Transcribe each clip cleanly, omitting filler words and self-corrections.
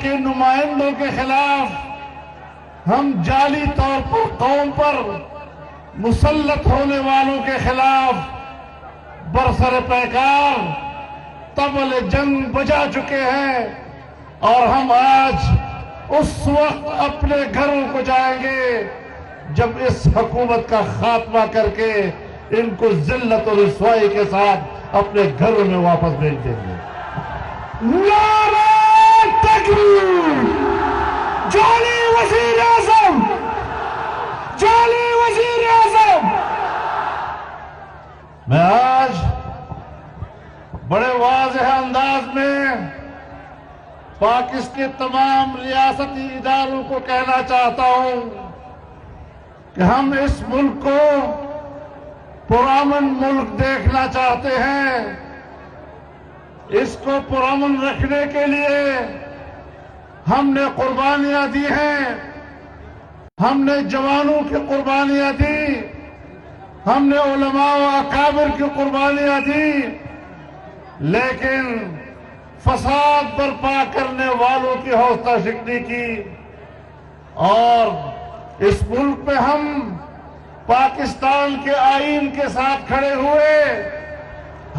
کے نمائندوں کے خلاف، ہم جعلی طور پر قوم پر مسلط ہونے والوں کے خلاف برسر پیکار طبل جنگ بجا چکے ہیں، اور ہم آج اس وقت اپنے گھروں کو جائیں گے جب اس حکومت کا خاتمہ کر کے ان کو ذلت اور رسوائی کے ساتھ اپنے گھروں میں واپس بھیج دیں گے۔ نعرہ تکبیر! جعلی وزیر اعظم! جعلی وزیر اعظم! میں آج بڑے واضح انداز میں پاکستان کے تمام ریاستی اداروں کو کہنا چاہتا ہوں کہ ہم اس ملک کو پرامن ملک دیکھنا چاہتے ہیں۔ اس کو پرامن رکھنے کے لیے ہم نے قربانیاں دی ہیں، ہم نے جوانوں کی قربانیاں دی، ہم نے علماء و اکابر کی قربانیاں دی، لیکن فساد برپا کرنے والوں کی حوصلہ شکنی کی، اور اس ملک میں ہم پاکستان کے آئین کے ساتھ کھڑے ہوئے،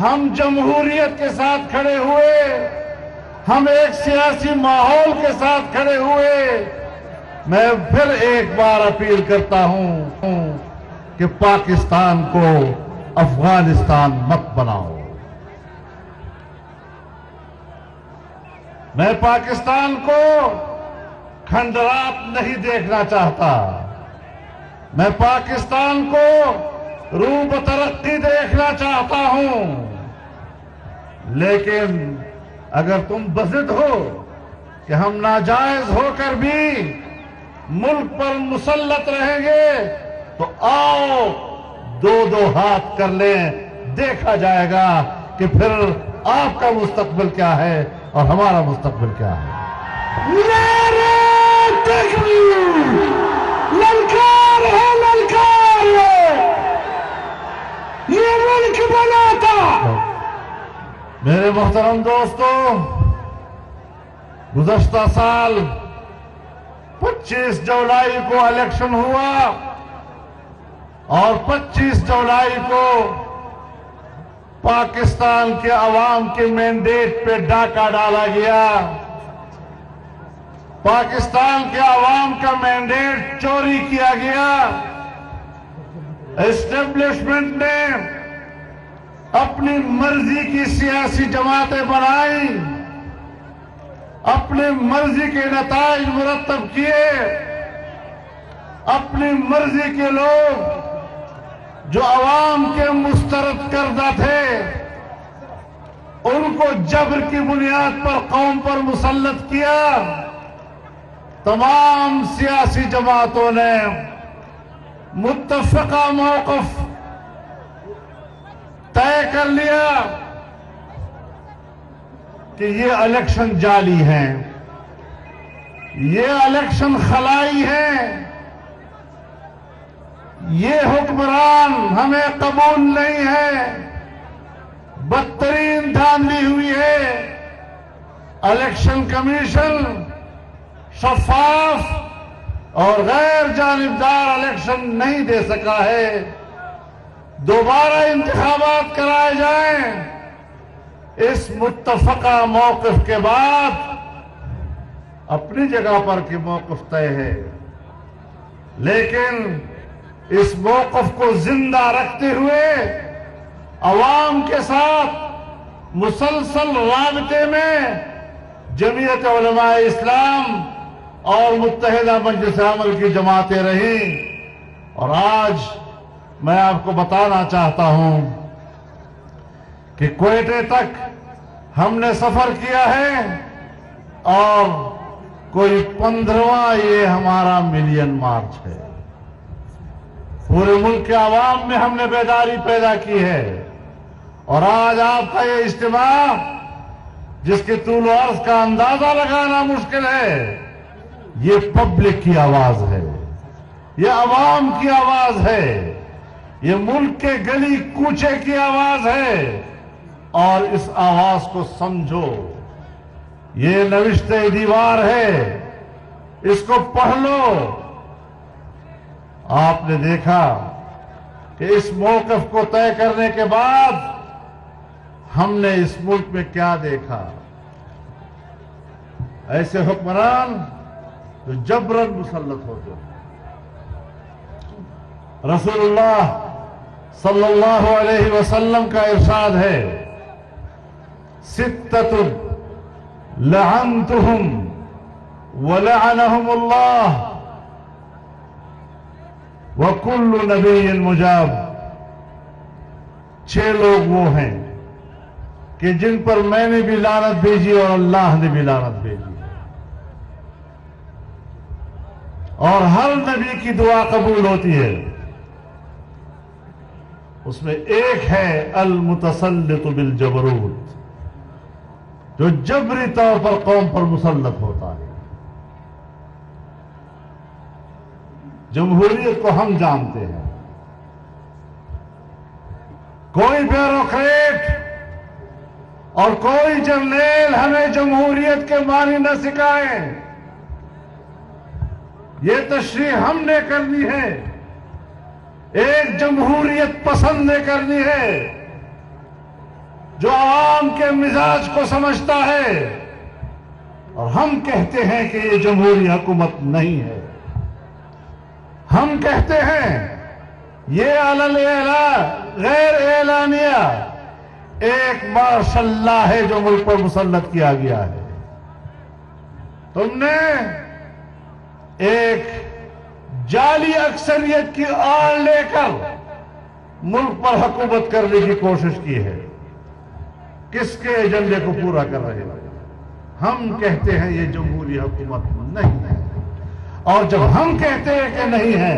ہم جمہوریت کے ساتھ کھڑے ہوئے، ہم ایک سیاسی ماحول کے ساتھ کھڑے ہوئے۔ میں پھر ایک بار اپیل کرتا ہوں کہ پاکستان کو افغانستان مت بناؤ۔ میں پاکستان کو کھنڈرات نہیں دیکھنا چاہتا، میں پاکستان کو روح ترقی دیکھنا چاہتا ہوں، لیکن اگر تم بضد ہو کہ ہم ناجائز ہو کر بھی ملک پر مسلط رہیں گے تو آؤ دو ہاتھ کر لیں، دیکھا جائے گا کہ پھر آپ کا مستقبل کیا ہے اور ہمارا مستقبل کیا ہے۔ نعرہ تکبیر! للکار ہے، للکار ہے! یہ ملک بناتا! میرے محترم دوستو، گزشتہ سال 25 جولائی کو الیکشن ہوا اور 25 جولائی کو پاکستان کے عوام کے مینڈیٹ پہ ڈاکہ ڈالا گیا، پاکستان کے عوام کا مینڈیٹ چوری کیا گیا۔ اسٹیبلشمنٹ نے اپنی مرضی کی سیاسی جماعتیں بنائی، اپنی مرضی کے نتائج مرتب کیے، اپنی مرضی کے لوگ جو عوام کے مسترد کردہ تھے ان کو جبر کی بنیاد پر قوم پر مسلط کیا۔ تمام سیاسی جماعتوں نے متفقہ موقف طے کر لیا کہ یہ الیکشن جعلی ہیں، یہ الیکشن خلائی ہیں، یہ حکمران ہمیں قبول نہیں ہے، بدترین دھاندلی ہوئی ہے۔ الیکشن کمیشن شفاف اور غیر جانبدار الیکشن نہیں دے سکا ہے۔ دوبارہ انتخابات کرائے جائیں۔ اس متفقہ موقف کے بعد اپنی جگہ پر کی موقف طے ہے، لیکن اس موقف کو زندہ رکھتے ہوئے عوام کے ساتھ مسلسل رابطے میں جمعیت علماء اسلام اور متحدہ مجلس عمل کی جماعتیں رہیں، اور آج میں آپ کو بتانا چاہتا ہوں کہ کوئٹے تک ہم نے سفر کیا ہے اور کوئی 15واں یہ ہمارا ملین مارچ ہے۔ پورے ملک کے عوام میں ہم نے بیداری پیدا کی ہے، اور آج آپ کا یہ اجتماع جس کے طول و عرض کا اندازہ لگانا مشکل ہے، یہ پبلک کی آواز ہے، یہ عوام کی آواز ہے، یہ ملک کے گلی کوچے کی آواز ہے، اور اس آواز کو سمجھو۔ یہ نوشتہ دیوار ہے، اس کو پڑھ لو۔ آپ نے دیکھا کہ اس موقف کو طے کرنے کے بعد ہم نے اس ملک میں کیا دیکھا۔ ایسے حکمران جو جبراً مسلط ہوتے ہیں۔ رسول اللہ صلی اللہ علیہ وسلم کا ارشاد ہے، ستۃ لعنتہم ولعنہم اللہ وکل نبی مجاب۔ 6 لوگ وہ ہیں کہ جن پر میں نے بھی لعنت بھیجی اور اللہ نے بھی لعنت بھیجی، اور ہر نبی کی دعا قبول ہوتی ہے۔ اس میں ایک ہے المتسلط بالجبروت، جو جبری طور پر قوم پر مسلط ہوتا ہے۔ جمہوریت کو ہم جانتے ہیں، کوئی بیوروکریٹ اور کوئی جرنیل ہمیں جمہوریت کے معنی نہ سکھائیں۔ یہ تشریح ہم نے کرنی ہے، ایک جمہوریت پسند نے کرنی ہے جو عوام کے مزاج کو سمجھتا ہے، اور ہم کہتے ہیں کہ یہ جمہوری حکومت نہیں ہے۔ ہم کہتے ہیں یہ علی الاعلان غیر اعلانیہ ایک مارشل لا ہے جو ملک پر مسلط کیا گیا ہے۔ تم نے ایک جعلی اکثریت کی آڑ لے کر ملک پر حکومت کرنے کی کوشش کی ہے۔ کس کے ایجنڈے کو پورا کر رہے ہیں؟ ہم کہتے ہیں یہ جمہوری حکومت نہیں ہے، اور جب ہم کہتے ہیں کہ نہیں ہے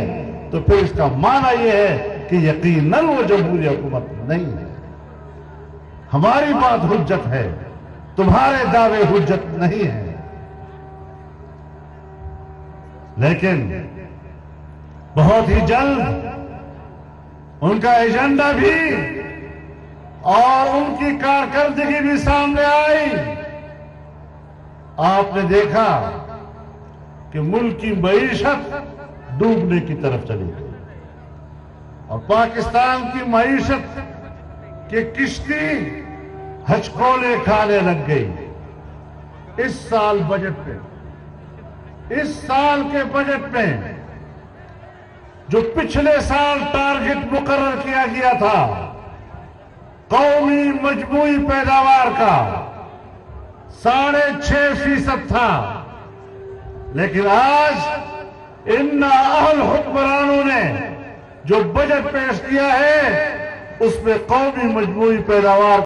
تو پھر اس کا معنی یہ ہے کہ یقیناً وہ جمہوری حکومت نہیں ہے۔ ہماری بات حجت ہے، تمہارے دعوے حجت نہیں ہے۔ لیکن بہت ہی جلد ان کا ایجنڈا بھی اور ان کی کارکردگی بھی سامنے آئی۔ آپ نے دیکھا کہ ملک کی معیشت ڈوبنے کی طرف چلی گئی، اور پاکستان کی معیشت کی کشتی ہچکولے کھانے لگ گئی۔ اس سال بجٹ میں، اس سال کے بجٹ میں جو پچھلے سال ٹارگٹ مقرر کیا گیا تھا قومی مجموعی پیداوار کا 6.5% تھا، لیکن آج ان اہل حکمرانوں نے جو بجٹ پیش کیا ہے اس میں قومی مجموعی پیداوار،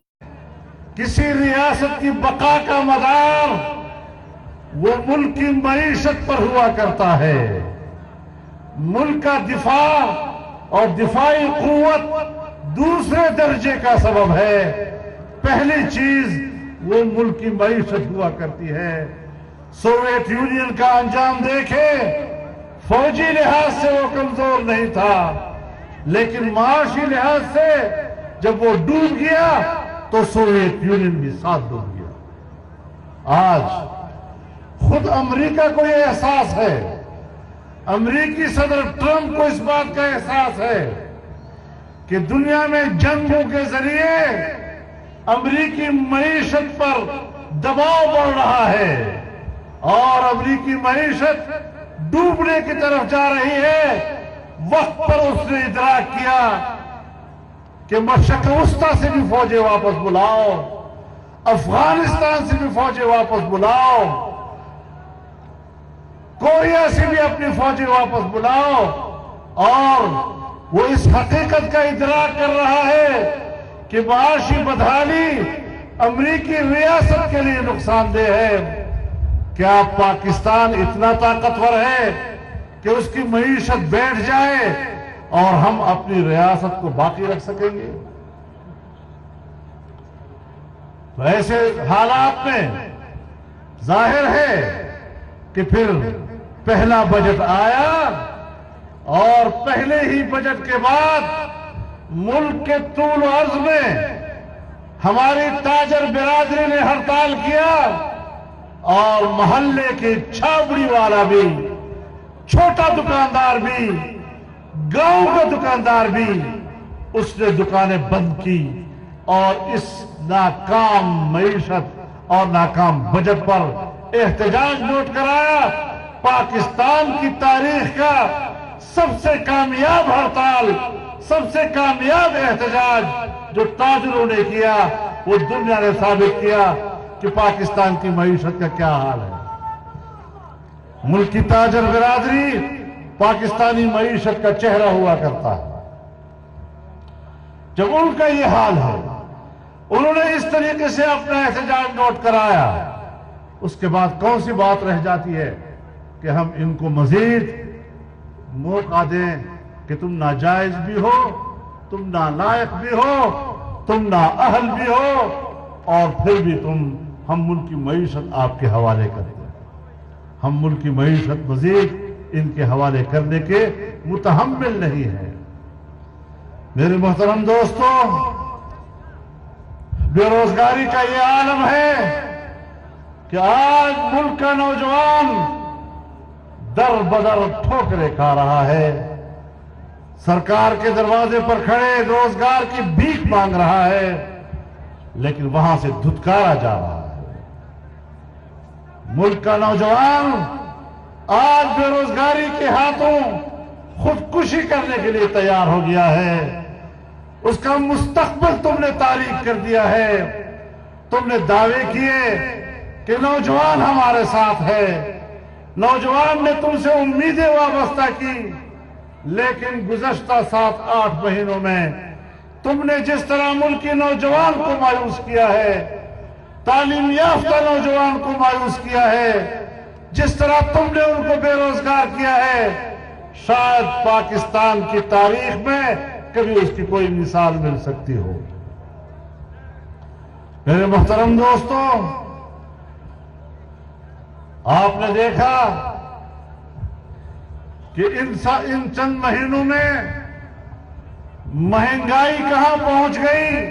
کسی ریاست کی بقا کا مدار وہ ملک کی معیشت پر ہوا کرتا ہے۔ ملک کا دفاع اور دفاعی قوت دوسرے درجے کا سبب ہے، پہلی چیز وہ ملک کی معیشت ہوا کرتی ہے۔ سوویت یونین کا انجام دیکھے، فوجی لحاظ سے وہ کمزور نہیں تھا، لیکن معاشی لحاظ سے جب وہ ڈوب گیا تو سوویت یونین بھی ساتھ ڈوب گیا۔ آج خود امریکہ کو یہ احساس ہے، امریکی صدر ٹرمپ کو اس بات کا احساس ہے کہ دنیا میں جنگوں کے ذریعے امریکی معیشت پر دباؤ بڑھ رہا ہے اور امریکی معیشت ڈوبنے کی طرف جا رہی ہے۔ وقت پر اس نے ادراک کیا کہ مشرق وسطیٰ سے بھی فوجیں واپس بلاؤ، افغانستان سے بھی فوجیں واپس بلاؤ، کوریا سے بھی اپنی فوجیں واپس بلاؤ، اور وہ اس حقیقت کا ادراک کر رہا ہے کہ معاشی بدحالی امریکی ریاست کے لیے نقصان دہ ہے۔ کیا پاکستان اتنا طاقتور ہے کہ اس کی معیشت بیٹھ جائے اور ہم اپنی ریاست کو باقی رکھ سکیں گے؟ تو ایسے حالات میں ظاہر ہے کہ پھر پہلا بجٹ آیا اور پہلے ہی بجٹ کے بعد ملک کے طول و عرض میں ہماری تاجر برادری نے ہڑتال کیا اور محلے کے چھاوڑی والا بھی، چھوٹا دکاندار بھی، گاؤں کا دکاندار بھی، اس نے دکانیں بند کی اور اس ناکام معیشت اور ناکام بجٹ پر احتجاج نوٹ کرایا۔ پاکستان کی تاریخ کا سب سے کامیاب ہڑتال، سب سے کامیاب احتجاج جو تاجروں نے کیا، وہ دنیا نے ثابت کیا کہ پاکستان کی معیشت کا کیا حال ہے۔ ملک کی تاجر برادری پاکستانی معیشت کا چہرہ ہوا کرتا ہے۔ جب ان کا یہ حال ہے، انہوں نے اس طریقے سے اپنا احتجاج نوٹ کرایا، اس کے بعد کون سی بات رہ جاتی ہے کہ ہم ان کو مزید موقع دیں کہ تم ناجائز بھی ہو، تم نالائق بھی ہو، تم نااہل بھی ہو، اور پھر بھی ہم ملک کی معیشت آپ کے حوالے کرتے ہیں۔ ہم ملک کی معیشت مزید ان کے حوالے کرنے کے متحمل نہیں ہیں۔ میرے محترم دوستوں، بے روزگاری کا یہ عالم ہے کہ آج ملک کا نوجوان در بدر ٹھوکریں کھا رہا ہے، سرکار کے دروازے پر کھڑے روزگار کی بھیک مانگ رہا ہے، لیکن وہاں سے دھتکارا جا رہا ہے۔ ملک کا نوجوان آج بے روزگاری کے ہاتھوں خودکشی کرنے کے لیے تیار ہو گیا ہے۔ اس کا مستقبل تم نے تاریک کر دیا ہے۔ تم نے دعوے کیے کہ نوجوان ہمارے ساتھ ہے، نوجوان نے تم سے امیدیں وابستہ کی، لیکن گزشتہ 7-8 مہینوں میں تم نے جس طرح ملک کے نوجوان کو مایوس کیا ہے، تعلیم یافتہ نوجوان کو مایوس کیا ہے، جس طرح تم نے ان کو بے روزگار کیا ہے، شاید پاکستان کی تاریخ میں کبھی اس کی کوئی مثال مل سکتی ہو۔ میرے محترم دوستوں، آپ نے دیکھا کہ ان چند مہینوں میں مہنگائی کہاں پہنچ گئی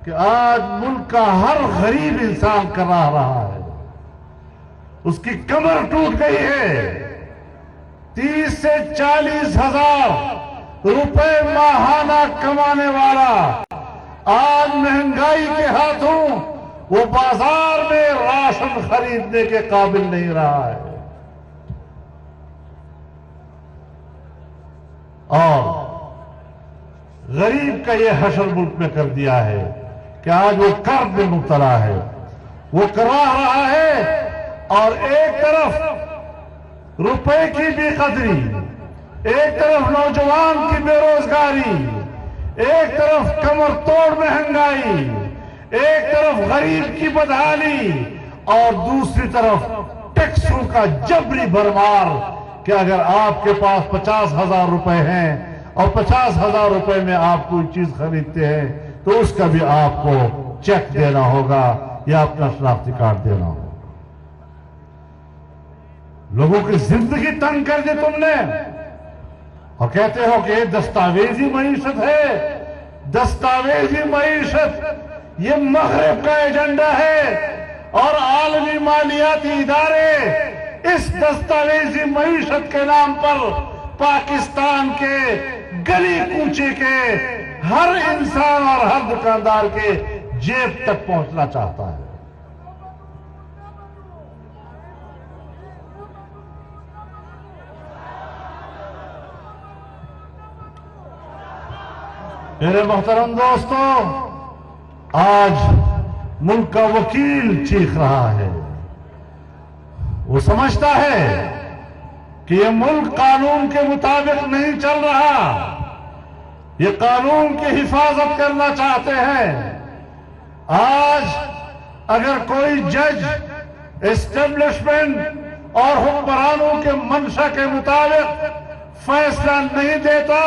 کہ آج ملک کا ہر غریب انسان کرا رہا ہے، اس کی کمر ٹوٹ گئی ہے۔ 30 سے 40 ہزار روپے ماہانہ کمانے والا آج مہنگائی کے ہاتھوں وہ بازار میں راشن خریدنے کے قابل نہیں رہا ہے، اور غریب کا یہ حشر ملک میں کر دیا ہے کہ آج وہ قرض میں مبتلا ہے، وہ کرا رہا ہے، اور ایک طرف روپے کی بے قدری، ایک طرف نوجوان کی بے روزگاری، ایک طرف کمر توڑ مہنگائی، ایک طرف غریب کی بدحالی، اور دوسری طرف ٹیکسوں کا جبری بھرمار کہ اگر آپ کے پاس 50,000 روپے ہیں اور 50,000 روپے میں آپ کوئی چیز خریدتے ہیں تو اس کا بھی آپ کو چیک دینا ہوگا یا اپنا شناختی کارڈ دینا ہوگا۔ لوگوں کی زندگی تنگ کر دی تم نے، اور کہتے ہو کہ یہ دستاویزی معیشت ہے۔ دستاویزی معیشت یہ مغرب کا ایجنڈا ہے، اور عالمی مالیاتی ادارے اس دستاویزی معیشت کے نام پر پاکستان کے گلی کوچے کے ہر انسان اور ہر دکاندار کے جیب تک پہنچنا چاہتا ہے۔ میرے محترم دوستوں، آج ملک کا وکیل چیخ رہا ہے، وہ سمجھتا ہے کہ یہ ملک قانون کے مطابق نہیں چل رہا، یہ قانون کی حفاظت کرنا چاہتے ہیں۔ آج اگر کوئی جج اسٹیبلشمنٹ اور حکمرانوں کے منشا کے مطابق فیصلہ نہیں دیتا،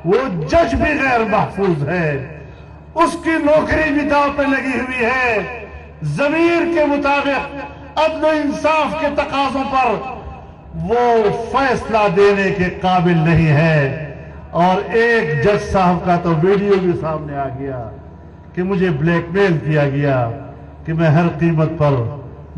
وہ جج بھی غیر محفوظ ہے، اس کی نوکری بھی داؤ پہ لگی ہوئی ہے۔ ضمیر کے مطابق عدل و انصاف کے تقاضوں پر وہ فیصلہ دینے کے قابل نہیں ہے۔ اور ایک جج صاحب کا تو ویڈیو بھی سامنے آ گیا کہ مجھے بلیک میل کیا گیا کہ میں ہر قیمت پر